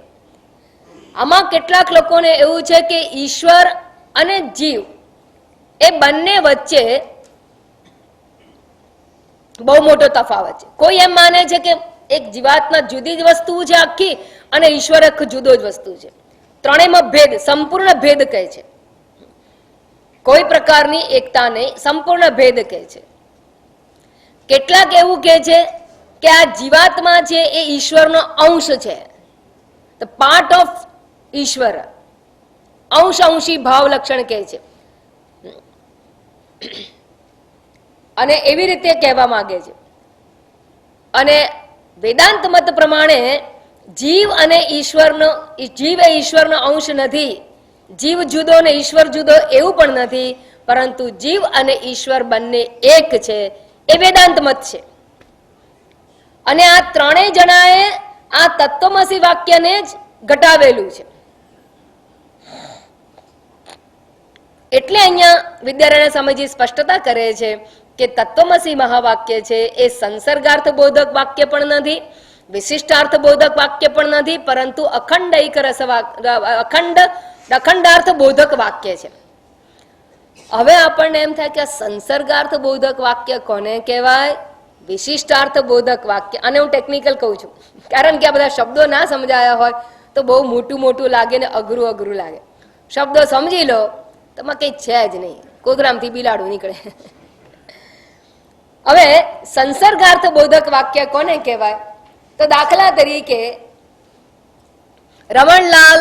આમાં કેટલાક લોકોને એવું છે કે ઈશ્વર અને જીવ એ બંને વચ્ચે બહુ મોટો તફાવત છે. કોઈ એમ માને છે કે એક જીવાત્મા જુદી જ વસ્તુ છે આખી અને ઈશ્વર આખો જુદો જ વસ્તુ છે. ત્રણેયમાં ભેદ, સંપૂર્ણ ભેદ કહે છે. કોઈ પ્રકારની એકતા નહીં, સંપૂર્ણ ભેદ કહે છે. કેટલાક એવું કહે છે કે આ જીવાત્મા છે એ ઈશ્વરનો અંશ છે, ધ પાર્ટ ઓફ ઈશ્વર. અંશ અંશી ભાવ લક્ષણ કહે છે અને એવી રીતે કહેવા માંગે છે. અને વેદાંત મત પ્રમાણે જીવ અને ઈશ્વરનો, જીવ એ ઈશ્વરનો અંશ નથી, જીવ જુદો ને ઈશ્વર જુદો એવું પણ નથી, પરંતુ જીવ અને ઈશ્વર બંને એક છે એ વેદાંત મત છે. અને આ ત્રણેય જણાએ આ તત્વમસી વાક્યને જ ઘટાવેલું છે. એટલે અહીંયા વિદ્યારાયણ સ્વામીજી સ્પષ્ટતા કરે છે કે તત્વમસી મહાવાક્ય છે એ સંસર્ગાર્થ બોધક વાક્ય પણ નથી, વિશિષ્ટાર્થ બોધક વાક્ય પણ નથી, પરંતુ અખંડ અખંડાર્થ બોધક વાક્ય છે. હવે આપણને એમ થાય કે સંસર્ગાર્થ બોધક વાક્ય કોને કહેવાય, વિશિષ્ટાર્થ બોધક વાક્ય. અને હું ટેકનિકલ કહું છું કારણ કે આ બધા શબ્દો ના સમજાયા હોય તો બહુ મોટું મોટું લાગે ને અઘરું અઘરું લાગે. શબ્દો સમજી લો તો કઈ છે જ નહીં, કોદરામથી બિલાડું નીકળે. હવે સંસર્ગાર્થ બોધક વાક્ય કોને કહેવાય, તો દાખલા તરીકે રમણલાલ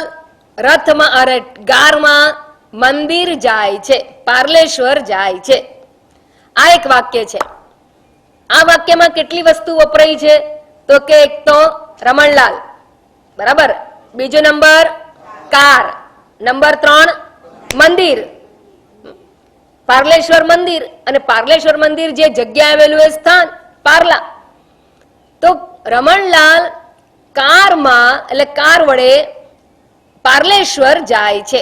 રથમાં અરે ગારમાં મંદિર જાય છે, પાર્લેશ્વર જાય છે, આ એક વાક્ય છે. આ વાક્યમાં કેટલી વસ્તુ વપરાઈ છે, તો કે એક તો રમણલાલ, બરાબર, બીજો નંબર કાર, નંબર 3 મંદિર, પાર્લેશ્વર મંદિર. અને પાર્લેશ્વર મંદિર જે જગ્યા આવેલું એ સ્થાન પાર્લા. તો રમણલાલ કારમાં એટલે કાર વડે પાર્લેશ્વર જાય છે.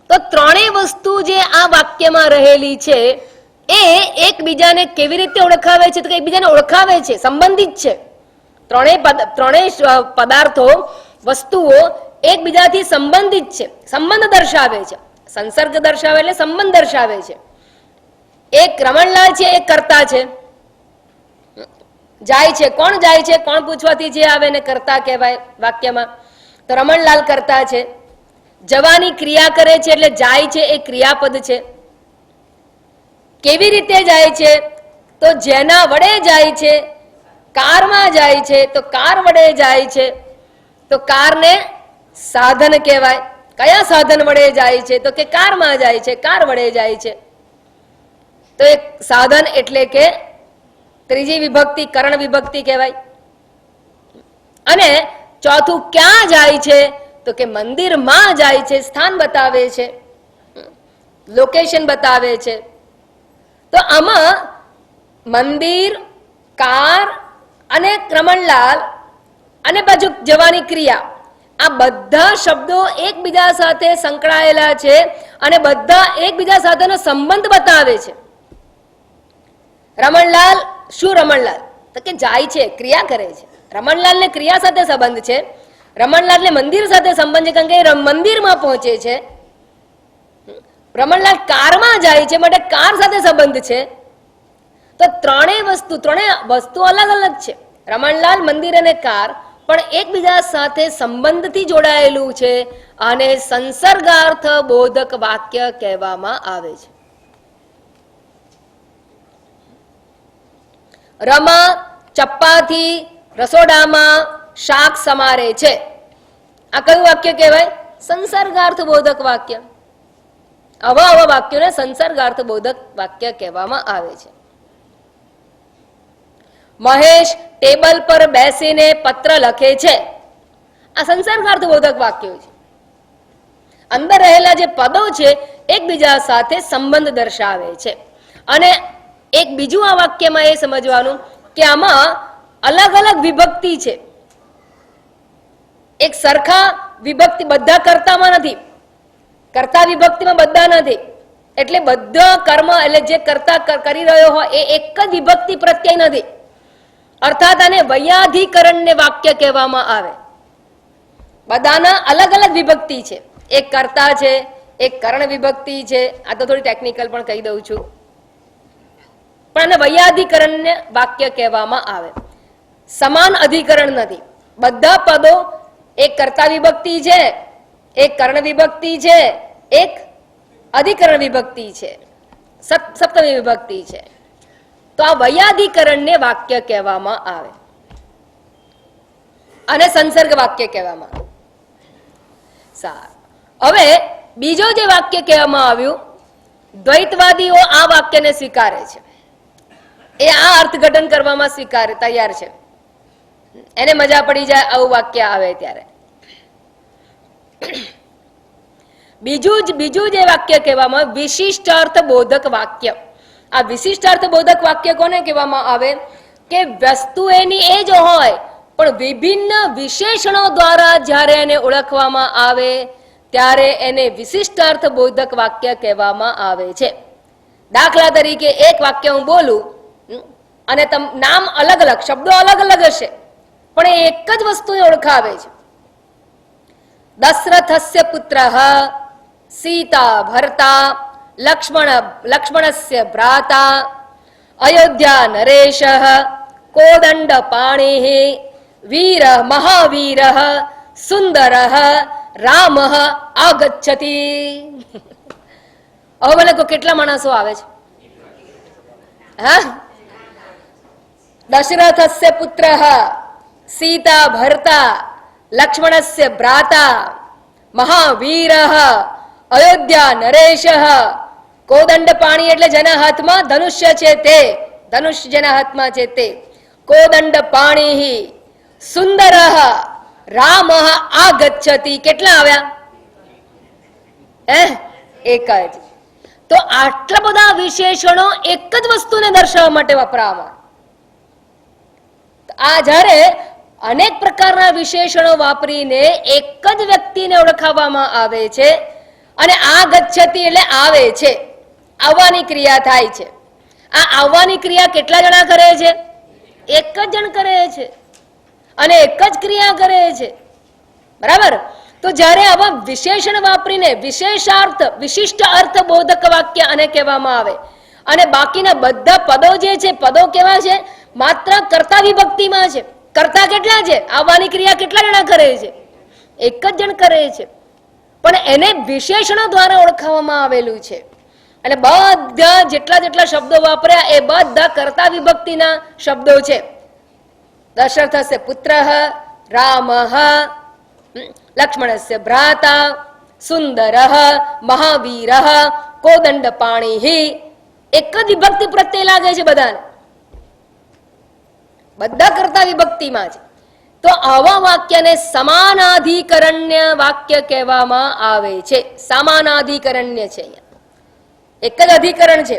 તો ત્રણેય વસ્તુ જે આ વાક્યમાં રહેલી છે એ એકબીજાને કેવી રીતે ઓળખાવે છે, તો કે એકબીજાને ઓળખાવે છે, સંબંધિત છે. ત્રણેય પદાર્થો વસ્તુઓ એકબીજાથી સંબંધિત છે, સંબંધ દર્શાવે છે. સંસર્ગ દર્શાવે એટલે સંબંધ દર્શાવે છે. એક રમણલાલ છે, એક કર્તા છે, જાય છે. કોણ જાય છે, કોણ પૂછવાથી જે આવે ને કર્તા કહેવાય વાક્યમાં, તો રમણલાલ કર્તા છે. જવાની ક્રિયા કરે છે એટલે જાય છે એ ક્રિયાપદ છે. કેવી રીતે જાય છે, તો જેના વડે જાય છે, કારમાં જાય છે તો કાર વડે જાય છે, તો કારને સાધન કહેવાય. કયા સાધન વડે જાય છે, તો કે કારમાં જાય છે, કાર વડે જાય છે. તો એક સાધન એટલે કે ત્રીજી વિભક્તિ કરણ વિભક્તિ કહેવાય. અને ચોથું ક્યાં જાય છે, તો કે મંદિરમાં જાય છે, સ્થાન બતાવે છે, લોકેશન બતાવે છે. તો આમાં મંદિર, કાર અને રમણલાલ અને પાછું જવાની ક્રિયા, આ બધા શબ્દો એકબીજા સાથે સંકળાયેલા છે અને બધા એકબીજા સાથેનો સંબંધ બતાવે છે. રમણલાલ શું, રમણલાલ તો કે જાય છે, ક્રિયા કરે છે. રમણલાલ ને ક્રિયા સાથે સંબંધ છે, રમણલાલ ને મંદિર સાથે સંબંધ છે કારણ કે મંદિરમાં પહોંચે છે. રમણલાલ કારમાં જાય છે માટે કાર સાથે સંબંધ છે. તો ત્રણેય વસ્તુ અલગ અલગ છે. રમણલાલ, મંદિર અને કાર પણ એકબીજા સાથે સંબંધથી જોડાયેલું છે અને સંસર્ગાર્થ બોધક વાક્ય કહેવામાં આવે છે. રમા ચપ્પાથી રસોડામાં શાક સમારે છે, આ કયું વાક્ય કહેવાય, સંસર્ગાર્થ બોધક વાક્ય. આવા વાક્યોને સંસર્ગાર્થ બોધક વાક્ય કહેવામાં આવે છે. મહેશ ટેબલ પર બેસીને પત્ર લખે છે, આ સંસર્ગાર્થ બોધક વાક્યો છે. અંદર રહેલા જે પદો છે એકબીજા સાથે સંબંધ દર્શાવે છે. અને એક બીજું આ વાક્યમાં એ સમજવાનું કે આમાં અલગ અલગ વિભક્તિ છે. એક સરખા વિભક્તિ બધા કર્તામાં નથી, કર્તા વિભક્તિમાં બધા નથી. એટલે બધા કર્મ એટલે જે કર્તા કરી રહ્યો હોય એ એક જ વિભક્તિ પ્રત્યય નથી. અર્થાત આને વૈયાધિકરણને વાક્ય કહેવામાં આવે. બધાના અલગ અલગ વિભક્તિ છે, એક કર્તા છે, એક કરણ વિભક્તિ છે. આ તો થોડી ટેકનિકલ પણ કહી દઉં છું, પણ આને વૈયાધિકરણને વાક્ય કહેવામાં આવે. સમાન અધિકરણ નથી. બધા પદો એક કર્તા વિભક્તિ છે, એક કરણ વિભક્તિ છે, એક અધિકરણ વિભક્તિ છે, સપ્તમી વિભક્તિ છે. તો આ વૈયાધિકરણને વાક્ય કહેવામાં આવે અને સંસર્ગ વાક્ય કહેવામાં આવે. સારું, હવે બીજો જે વાક્ય કહેવામાં આવ્યું, દ્વૈતવાદીઓ આ વાક્યને સ્વીકારે છે, એ આ અર્થઘટન કરવામાં સ્વીકારે તૈયાર છે. એને મજા પડી જાય આવું વાક્ય આવે ત્યારે. બીજું જે વાક્ય કહેવામાં વિશિષ્ટ અર્થ બોધક વાક્ય. આ વિશિષ્ટાર્થ બોધક વાક્ય કોને કહેવામાં આવે કે વસ્તુ એની એ જ હોય પણ વિભિન્ન વિશેષણો દ્વારા જ્યારે એને ઓળખવામાં આવે ત્યારે એને વિશિષ્ટાર્થ બોધક વાક્ય કહેવામાં આવે છે. દાખલા તરીકે એક વાક્ય હું બોલું અને નામ અલગ અલગ, શબ્દો અલગ અલગ હશે પણ એ એક જ વસ્તુને ઓળખાવે છે. દશરથસ્ય પુત્રઃ સીતા ભર્તા લક્ષ્મણસ્ય ભ્રાતા અયોધ્યા નરેશઃ કોદંડ પાણિઃ વીર મહાવીર સુંદરઃ રામઃ આગચ્છતિ. હવે બોલે કેટલા માણસો આવે છે? હા, દશરથસ્ય પુત્રઃ સીતા ભર્તા લક્ષ્મણસ્ય ભ્રાતા મહાવીરઃ અયોધ્યા નરેશઃ કોદંડ પાણી એટલે જેના હાથમાં ધનુષ્ય છે તે, ધનુષ જેના હાથમાં છે તે, કોદંડ પાણી સુંદરઃ રામઃ આગચ્છતિ. કેટલા આવ્યા? એક જ. તો આટલા બધા વિશેષણો એક જ વસ્તુને દર્શાવવા માટે વપરાવામાં. આ જ્યારે અનેક પ્રકારના વિશેષણો વાપરીને એક જ વ્યક્તિને ઓળખાવવામાં આવે છે અને આ ગચ્છતિ એટલે આવે છે, આવવાની ક્રિયા થાય છે. આ આવવાની ક્રિયા કેટલા જણા કરે છે? એક જ જણ કરે છે અને એક જ ક્રિયા કરે છે. બરાબર? તો જ્યારે આવા વિશેષણ વાપરીને વિશેષાર્થ વિશિષ્ટ અર્થ બોધક વાક્ય અને કહેવામાં આવે અને બાકીના બધા પદો જે છે, પદો કેવા છે? માત્ર કર્તા વિભક્તિમાં છે. કર્તા કેટલા છે? આવવાની ક્રિયા કેટલા જણા કરે છે? એક જ જણ કરે છે પણ એને વિશેષણો દ્વારા ઓળખાવવામાં આવેલું છે. અને બધા જેટલા શબ્દો વાપર્યા એ બધા કર્તા વિભક્તિના શબ્દો છે. દશરથસ્ય પુત્રઃ રામઃ લક્ષ્મણસ્ય ભ્રાતા સુંદરઃ મહાવીરઃ કોદંડ પાણીઃ. એક જ વિભક્તિ પ્રત્યે લાગે છે બધાને, બધા કરતા વિભક્તિમાં છે. તો આવા વાક્યને સમાનાધિકરણ્ય વાક્ય કહેવામાં આવે છે. સમાનાધિકરણ્ય છે, અહીંયા એક જ અધિકરણ છે,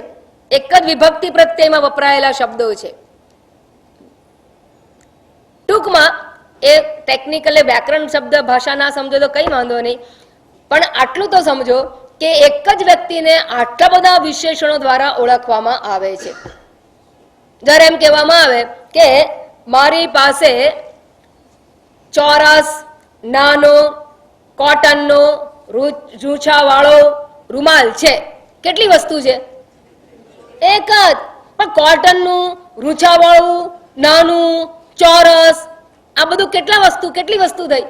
એક જ વિભક્તિ પ્રત્યયમાં વપરાયેલા શબ્દો છે. ટૂંકમાં એ ટેકનિકલ વ્યાકરણ શબ્દ ભાષા ના સમજો તો કઈ વાંધો નહીં, પણ આટલું તો સમજો કે એક જ વ્યક્તિને આટલા બધા વિશેષણો દ્વારા ઓળખવામાં આવે છે. જ્યારે એમ કહેવામાં આવે કે મારી પાસે ચોરસ નાનો કોટનનો રૂછાવાળો રૂમાલ છે. કેટલી વસ્તુ છે? એક જ. પણ કોટનનું, રૂછાવાળું, નાનું, ચોરસ, આ બધું કેટલી વસ્તુ થઈ?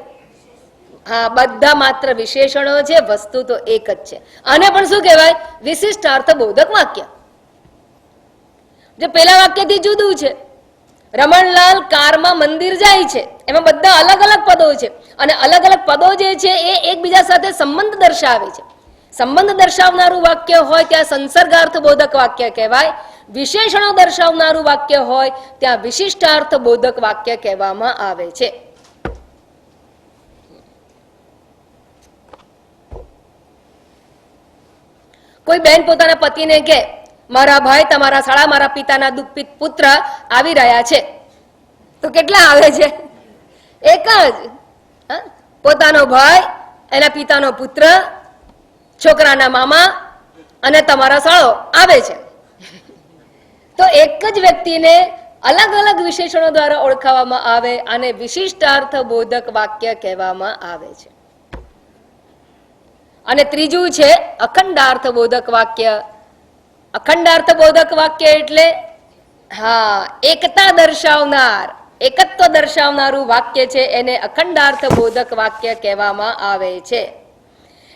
હા, બધા માત્ર વિશેષણો છે, વસ્તુ તો એક જ છે. આને પણ શું કહેવાય? વિશિષ્ટાર્થ બોધક વાક્ય. જે પેલા વાક્યથી જુદું છે. રમણલાલ કારમાં મંદિર જાય છે, એમાં બધા અલગ અલગ પદો છે અને અલગ અલગ પદો જે છે એ એકબીજા સાથે સંબંધ દર્શાવે છે. સંબંધ દર્શાવનારું વાક્ય હોય ત્યાં સંસર્ગાર્થ બોધક વાક્ય કહેવાય. વિશેષણો દર્શાવનારું વાક્ય હોય ત્યાં વિશિષ્ટાર્થ બોધક વાક્ય કહેવામાં આવે છે. કોઈ બેન પોતાના પતિને કહે, મારા ભાઈ તમારા શાળા મારા પિતાના દુઃખિત પુત્ર આવી રહ્યા છે, તો કેટલા આવે છે? એક જ. પોતાનો ભાઈ, એના પિતાનો પુત્ર, છોકરાના મામા અને તમારા શાળો આવે છે. તો એક જ વ્યક્તિને અલગ અલગ વિશેષણો દ્વારા ઓળખાવવામાં આવે અને વિશિષ્ટાર્થ બોધક વાક્ય કહેવામાં આવે છે. અને ત્રીજું છે અખંડાર્થ બોધક વાક્ય. અખંડાર્થ બોધક વાક્ય એટલે હા, એકતા દર્શાવનાર, એકત્વ દર્શાવનારું વાક્ય છે, એને અખંડાર્થ બોધક વાક્ય કહેવામાં આવે છે.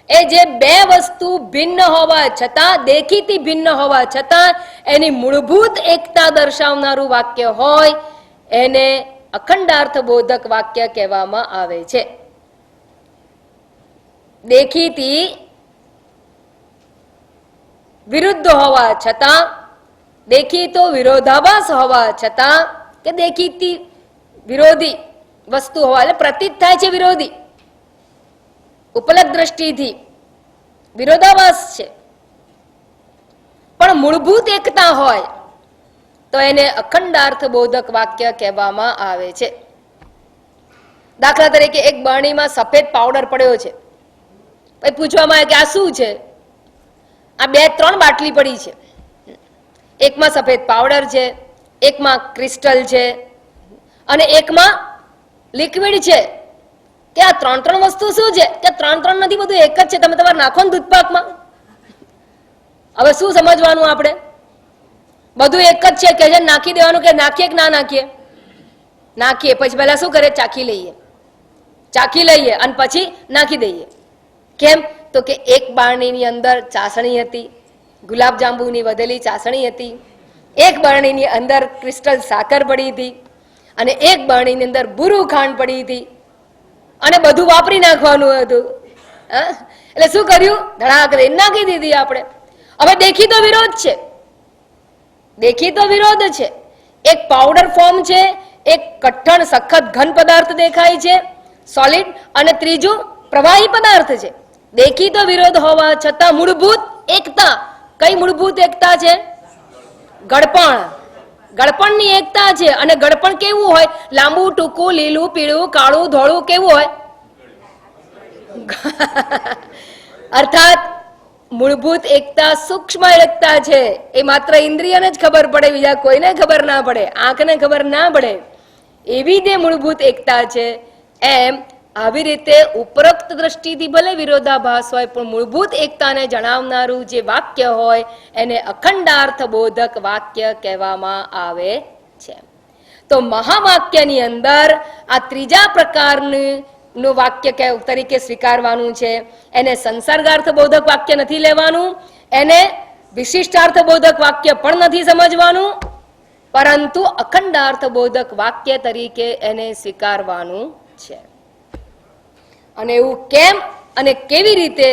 એ જે બે વસ્તુ ભિન્ન હોવા છતાં, દેખીતી ભિન્ન હોવા છતાં એની મૂળભૂત એકતા દર્શાવનારું વાક્ય હોય એને અખંડાર્થ બોધક વાક્ય કહેવામાં આવે છે. દેખીતી વિરુદ્ધ હોવા છતાં, દેખીતો વિરોધાભાસ હોવા છતાં, કે દેખીતી વિરોધી વસ્તુ હોવા એટલે પ્રતીત થાય છે વિરોધી, ઉપલબ્ધ દ્રષ્ટિથી વિરોધાભાસ છે, પણ મૂળભૂત એકતા હોય તો એને અખંડાર્થબોધક વાક્ય કહેવામાં આવે છે. દાખલા તરીકે એક બરણીમાં સફેદ પાવડર પડ્યો છે, પછી પૂછવામાં આવે કે આ શું છે? આ 2-3 બાટલી પડી છે, એકમાં સફેદ પાવડર છે, એકમાં ક્રિસ્ટલ છે અને એકમાં લિક્વિડ છે. કે આ 3 વસ્તુ શું છે? કે 3 નથી, બધું એક જ છે. તમે તમારે નાખો ને દૂધપાકમાં. હવે શું સમજવાનું આપણે? બધું એક જ છે કે નાખી દેવાનું, કે નાખીએ કે ના નાખીએ? નાખીએ. પછી પહેલા શું કરે? ચાખી લઈએ અને પછી નાખી દઈએ. કેમ? તો કે એક બારણીની અંદર ચાસણી હતી, ગુલાબજાંબુની વધેલી ચાસણી હતી, એક બરણીની અંદર ક્રિસ્ટલ સાકર પડી હતી અને એક બરણીની અંદર બુરું ખાંડ પડી હતી અને બધું વાપરી નાખવાનું હતું. એટલે શું કર્યું? ધડાક દઈને નાખી દીધી આપણે. હવે દેખીતો વિરોધ છે, દેખીતો વિરોધ છે. એક પાવડર ફોર્મ છે, એક કઠણ સખત ઘન પદાર્થ દેખાય છે સોલિડ, અને ત્રીજું પ્રવાહી પદાર્થ છે. દેખીતો વિરોધ હોવા છતાં મૂળભૂત એકતા. કઈ મૂળભૂત એકતા છે? ગળપણ. ગળપણની એકતા છે. અને ગળપણ કેવું હોય? લાંબુ, ટૂંકું, લીલું, પીળું, કાળું, ધોળું કેવું હોય? અર્થાત મૂળભૂત એકતા સૂક્ષ્મ એકતા છે. એ માત્ર ઇન્દ્રિયને જ ખબર પડે, બીજા કોઈને ખબર ના પડે, આંખને ખબર ના પડે. એવી જે મૂળભૂત એકતા છે, એમ આવી રીતે ઉપરોક્ત દ્રષ્ટિથી ભલે વિરોધાભાસ હોય, પણ મૂળભૂત એકતાને જણાવનારું જે વાક્ય હોય એને અખંડાર્થ બોધક વાક્ય કહેવામાં આવે છે. તો મહાવાક્યની અંદર આ ત્રીજા પ્રકારનું વાક્ય તરીકે સ્વીકારવાનું છે. એને સંસર્ગાર્થ બોધક વાક્ય નથી લેવાનું, એને વિશિષ્ટાર્થ બોધક વાક્ય પણ નથી સમજવાનું, પરંતુ અખંડાર્થ બોધક વાક્ય તરીકે એને સ્વીકારવાનું છે. અને એવું કેમ અને કેવી રીતે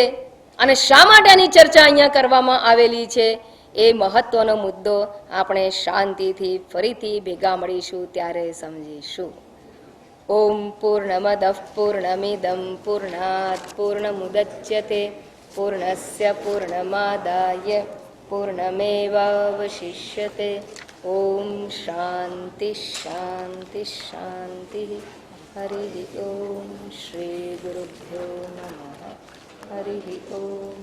અને શા માટેની ચર્ચા અહીંયા કરવામાં આવેલી છે, એ મહત્વનો મુદ્દો આપણે શાંતિથી ફરીથી ભેગા મળીશું ત્યારે સમજીશું. ઓમ પૂર્ણમદ પૂર્ણમિદમ પૂર્ણાત પૂર્ણમુદચ્યતે પૂર્ણસ્ય પૂર્ણમાદાય પૂર્ણમેવાવશિષ્યતે. ઓમ શાંતિ શાંતિ શાંતિ. હરિ ઓમ. શ્રી ગુરુભ્યો નમઃ. હરિ ઓમ.